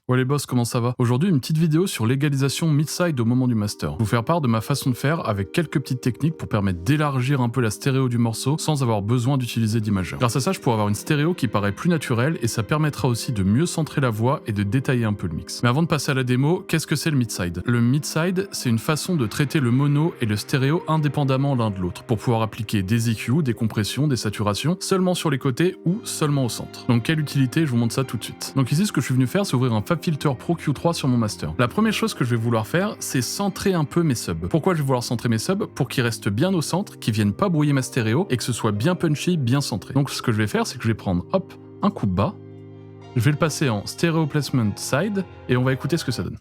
Ouais les boss, comment ça va? Aujourd'hui, une petite vidéo sur l'égalisation mid-side au moment du master. Je vais vous faire part de ma façon de faire avec quelques petites techniques pour permettre d'élargir un peu la stéréo du morceau sans avoir besoin d'utiliser d'imageur. Grâce à ça, je pourrai avoir une stéréo qui paraît plus naturelle et ça permettra aussi de mieux centrer la voix et de détailler un peu le mix. Mais avant de passer à la démo, qu'est-ce que c'est le mid-side? Le mid-side, c'est une façon de traiter le mono et le stéréo indépendamment l'un de l'autre pour pouvoir appliquer des EQ, des compressions, des saturations seulement sur les côtés ou seulement au centre. Donc quelle utilité? Je vous montre ça tout de suite. Donc ici, ce que je suis venu faire, c'est ouvrir un FabFilter Pro Q3 sur mon master. La première chose que je vais vouloir faire, c'est centrer un peu mes subs. Pourquoi je vais vouloir centrer mes subs? Pour qu'ils restent bien au centre, qu'ils viennent pas brouiller ma stéréo et que ce soit bien punchy, bien centré. Donc ce que je vais faire, c'est que je vais prendre, hop, un coup bas, je vais le passer en Stereo Placement Side et on va écouter ce que ça donne.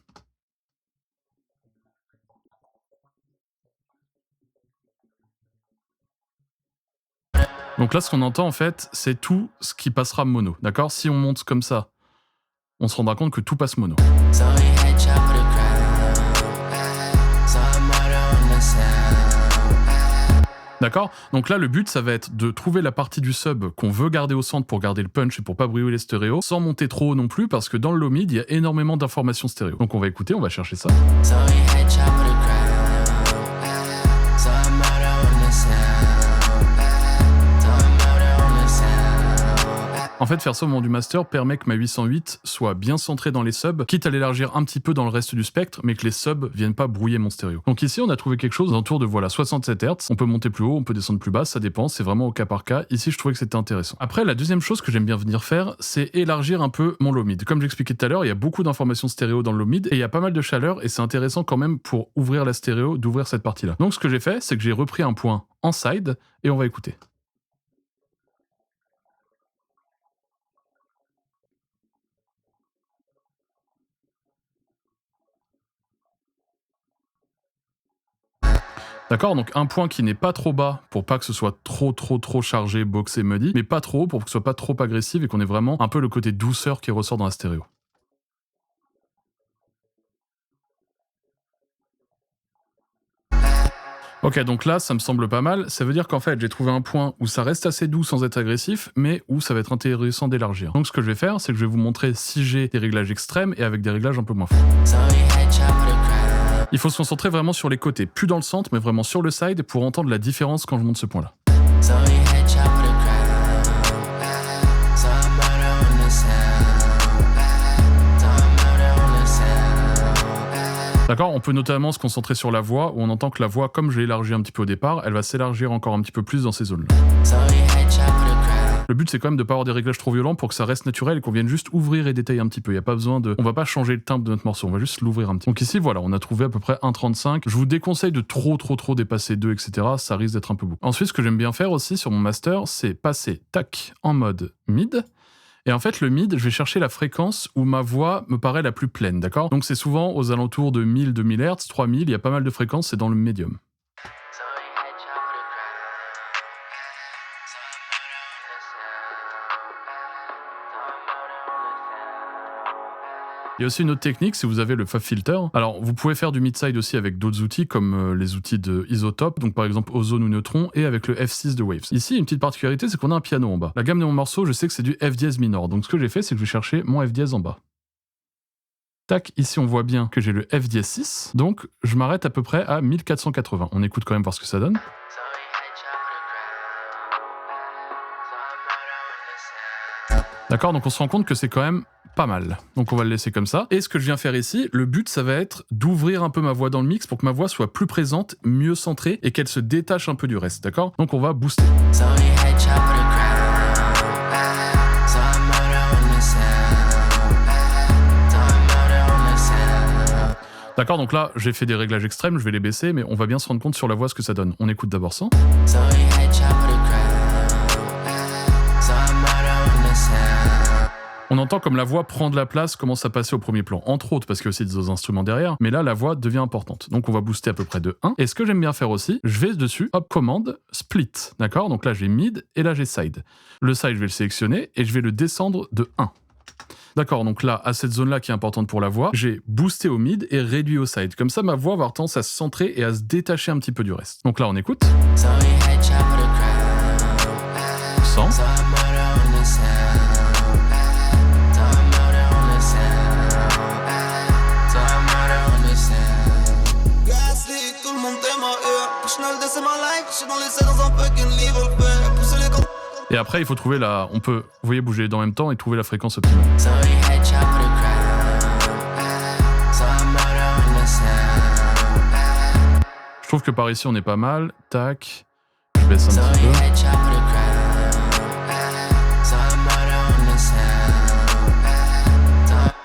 Donc là, ce qu'on entend en fait, c'est tout ce qui passera mono, d'accord? Si on monte comme ça, on se rendra compte que tout passe mono. D'accord? Donc là, le but, ça va être de trouver la partie du sub qu'on veut garder au centre pour garder le punch et pour pas brouiller les stéréos, sans monter trop haut non plus, parce que dans le low mid, il y a énormément d'informations stéréo. Donc on va écouter, on va chercher ça. En fait, faire ça au moment du master permet que ma 808 soit bien centrée dans les subs, quitte à l'élargir un petit peu dans le reste du spectre, mais que les subs viennent pas brouiller mon stéréo. Donc ici, on a trouvé quelque chose autour de voilà 67 Hz. On peut monter plus haut, on peut descendre plus bas, ça dépend, c'est vraiment au cas par cas. Ici, je trouvais que c'était intéressant. Après, la deuxième chose que j'aime bien venir faire, c'est élargir un peu mon low mid. Comme j'expliquais tout à l'heure, il y a beaucoup d'informations stéréo dans le low mid et il y a pas mal de chaleur et c'est intéressant quand même pour ouvrir la stéréo, d'ouvrir cette partie-là. Donc ce que j'ai fait, c'est que j'ai repris un point en side et on va écouter. D'accord, donc un point qui n'est pas trop bas pour pas que ce soit trop chargé, boxé, muddy, mais pas trop haut pour que ce soit pas trop agressif et qu'on ait vraiment un peu le côté douceur qui ressort dans la stéréo. Ok, donc là, ça me semble pas mal. Ça veut dire qu'en fait, j'ai trouvé un point où ça reste assez doux sans être agressif, mais où ça va être intéressant d'élargir. Donc ce que je vais faire, c'est que je vais vous montrer si j'ai des réglages extrêmes et avec des réglages un peu moins forts. Il faut se concentrer vraiment sur les côtés, plus dans le centre, mais vraiment sur le side pour entendre la différence quand je monte ce point-là. D'accord, on peut notamment se concentrer sur la voix, où on entend que la voix, comme je l'ai élargie un petit peu au départ, elle va s'élargir encore un petit peu plus dans ces zones-là. Le but, c'est quand même de pas avoir des réglages trop violents pour que ça reste naturel et qu'on vienne juste ouvrir et détailler un petit peu. Il n'y a pas besoin de... On va pas changer le timbre de notre morceau, on va juste l'ouvrir un petit peu. Donc ici, voilà, on a trouvé à peu près 1,35. Je vous déconseille de trop dépasser 2, etc. Ça risque d'être un peu beaucoup. Ensuite, ce que j'aime bien faire aussi sur mon master, c'est passer, tac, en mode mid. Et en fait, le mid, je vais chercher la fréquence où ma voix me paraît la plus pleine, d'accord? Donc c'est souvent aux alentours de 1000, 2000 Hz, 3000, il y a pas mal de fréquences, c'est dans le médium. Il y a aussi une autre technique, si vous avez le FabFilter. Alors, vous pouvez faire du mid-side aussi avec d'autres outils, comme les outils de Isotope, donc par exemple Ozone ou Neutron, et avec le F6 de Waves. Ici, une petite particularité, c'est qu'on a un piano en bas. La gamme de mon morceau, je sais que c'est du F dièse minor, donc ce que j'ai fait, c'est que je vais chercher mon F dièse en bas. Tac, ici on voit bien que j'ai le F dièse 6, donc je m'arrête à peu près à 1480. On écoute quand même voir ce que ça donne. D'accord, donc on se rend compte que c'est quand même pas mal. Donc on va le laisser comme ça. Et ce que je viens faire ici, le but ça va être d'ouvrir un peu ma voix dans le mix pour que ma voix soit plus présente, mieux centrée et qu'elle se détache un peu du reste, d'accord? Donc on va booster. D'accord, donc là j'ai fait des réglages extrêmes, je vais les baisser, mais on va bien se rendre compte sur la voix ce que ça donne. On écoute d'abord ça. On entend comme la voix prend de la place, commence à passer au premier plan, entre autres parce qu'il y a aussi des instruments derrière, mais là la voix devient importante. Donc on va booster à peu près de 1. Et ce que j'aime bien faire aussi, je vais dessus, hop, commande, split, d'accord? Donc là j'ai mid et là j'ai side. Le side je vais le sélectionner et je vais le descendre de 1. D'accord, donc là, à cette zone-là qui est importante pour la voix, j'ai boosté au mid et réduit au side. Comme ça, ma voix va avoir tendance à se centrer et à se détacher un petit peu du reste. Donc là, on écoute. 100. Et après, il faut trouver la... On peut, vous voyez, bouger les dents en même temps et trouver la fréquence optimale. Je trouve que par ici, on est pas mal. Tac. Je baisse un petit peu.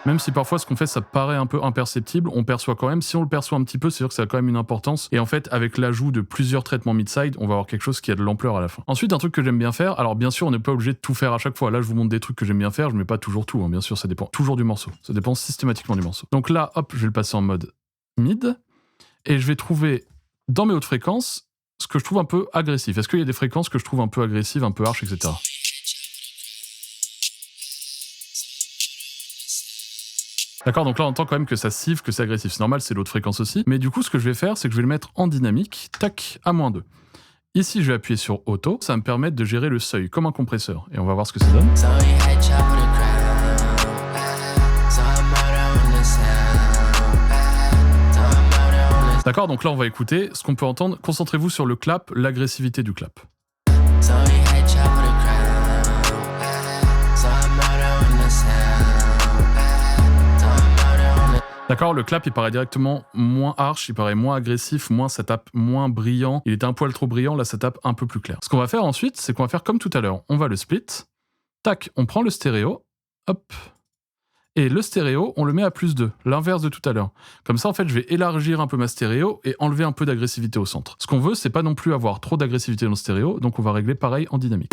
Même si parfois ce qu'on fait ça paraît un peu imperceptible, on perçoit quand même. Si on le perçoit un petit peu, c'est sûr que ça a quand même une importance. Et en fait, avec l'ajout de plusieurs traitements mid-side, on va avoir quelque chose qui a de l'ampleur à la fin. Ensuite, un truc que j'aime bien faire, alors bien sûr, on n'est pas obligé de tout faire à chaque fois. Là, je vous montre des trucs que j'aime bien faire, je mets pas toujours tout, hein. Bien sûr, ça dépend toujours du morceau. Ça dépend systématiquement du morceau. Donc là, hop, je vais le passer en mode mid. Et je vais trouver dans mes hautes fréquences ce que je trouve un peu agressif. Est-ce qu'il y a des fréquences que je trouve un peu agressives, un peu harsh, etc. D'accord, donc là on entend quand même que ça siffle, que c'est agressif. C'est normal, c'est l'autre fréquence aussi. Mais du coup, ce que je vais faire, c'est que je vais le mettre en dynamique, tac, à -2. Ici, je vais appuyer sur Auto, ça va me permettre de gérer le seuil, comme un compresseur. Et on va voir ce que ça donne. D'accord, donc là on va écouter ce qu'on peut entendre. Concentrez-vous sur le clap, l'agressivité du clap. D'accord, le clap il paraît directement moins harsh, il paraît moins agressif, moins ça tape moins brillant. Il était un poil trop brillant, là ça tape un peu plus clair. Ce qu'on va faire ensuite, c'est qu'on va faire comme tout à l'heure. On va le split, tac, on prend le stéréo, hop, et le stéréo, on le met à +2, l'inverse de tout à l'heure. Comme ça, en fait, je vais élargir un peu ma stéréo et enlever un peu d'agressivité au centre. Ce qu'on veut, c'est pas non plus avoir trop d'agressivité dans le stéréo, donc on va régler pareil en dynamique.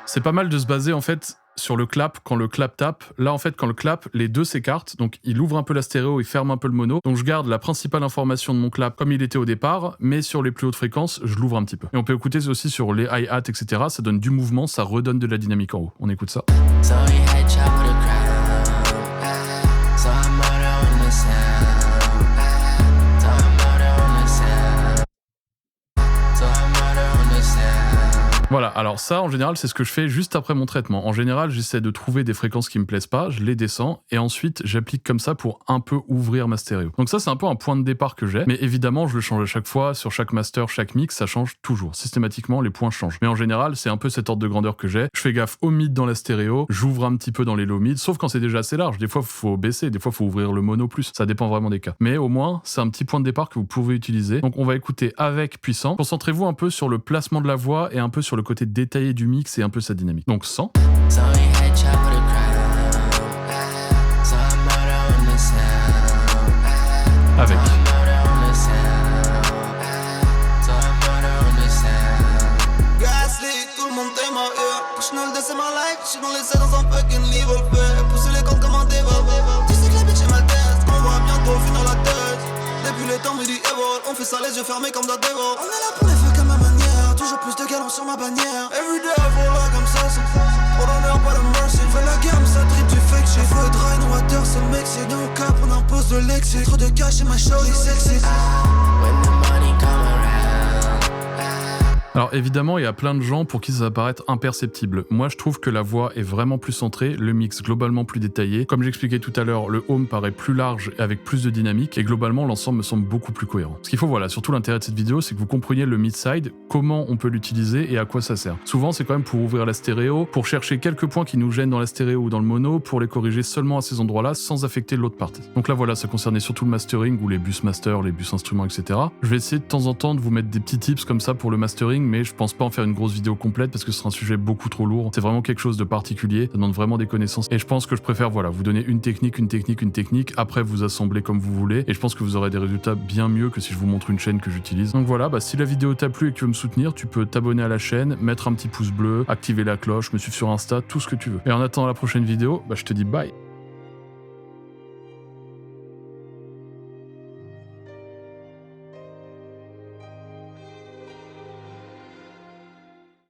C'est pas mal de se baser en fait sur le clap quand le clap tape. Là en fait quand le clap, les deux s'écartent, donc il ouvre un peu la stéréo, il ferme un peu le mono. Donc je garde la principale information de mon clap comme il était au départ, mais sur les plus hautes fréquences, je l'ouvre un petit peu. Et on peut écouter aussi sur les hi-hat, etc. Ça donne du mouvement, ça redonne de la dynamique en haut. On écoute ça. Voilà, alors ça, en général, c'est ce que je fais juste après mon traitement. En général, j'essaie de trouver des fréquences qui me plaisent pas, je les descends, et ensuite, j'applique comme ça pour un peu ouvrir ma stéréo. Donc ça, c'est un peu un point de départ que j'ai, mais évidemment, je le change à chaque fois, sur chaque master, chaque mix, ça change toujours. Systématiquement, les points changent. Mais en général, c'est un peu cet ordre de grandeur que j'ai. Je fais gaffe au mid dans la stéréo, j'ouvre un petit peu dans les low mid, sauf quand c'est déjà assez large. Des fois, il faut baisser, des fois, il faut ouvrir le mono plus. Ça dépend vraiment des cas. Mais au moins, c'est un petit point de départ que vous pouvez utiliser. Donc on va écouter avec puissant. Concentrez-vous un peu sur le placement de la voix et un peu sur le côté détaillé du mix et un peu sa dynamique. Donc 100. Avec. On fait ça les yeux fermés comme dans Devil. On est là pour les feux comme ma manière. Toujours plus de galons sur ma bannière. Everyday I roll là comme ça sans trop d'honneur, pas de mercy. Fais la gamme, ça trip du fake shit. Faut dry, no water, c'est le mec. C'est no cap, on impose de l'excès. Trop de cash et ma shorty sexy. When the money come around. Alors évidemment, il y a plein de gens pour qui ça va paraître imperceptible. Moi, je trouve que la voix est vraiment plus centrée, le mix globalement plus détaillé. Comme j'expliquais tout à l'heure, le home paraît plus large et avec plus de dynamique, et globalement, l'ensemble me semble beaucoup plus cohérent. Ce qu'il faut, voilà, surtout l'intérêt de cette vidéo, c'est que vous compreniez le mid-side, comment on peut l'utiliser et à quoi ça sert. Souvent, c'est quand même pour ouvrir la stéréo, pour chercher quelques points qui nous gênent dans la stéréo ou dans le mono, pour les corriger seulement à ces endroits-là, sans affecter l'autre partie. Donc là, voilà, ça concernait surtout le mastering, ou les bus master, les bus instruments, etc. Je vais essayer de temps en temps de vous mettre des petits tips comme ça pour le mastering, mais je pense pas en faire une grosse vidéo complète parce que ce sera un sujet beaucoup trop lourd. C'est vraiment quelque chose de particulier, ça demande vraiment des connaissances. Et je pense que je préfère, voilà, vous donner une technique, après vous assembler comme vous voulez. Et je pense que vous aurez des résultats bien mieux que si je vous montre une chaîne que j'utilise. Donc voilà, si la vidéo t'a plu et que tu veux me soutenir, tu peux t'abonner à la chaîne, mettre un petit pouce bleu, activer la cloche, me suivre sur Insta, tout ce que tu veux. Et en attendant la prochaine vidéo, je te dis bye.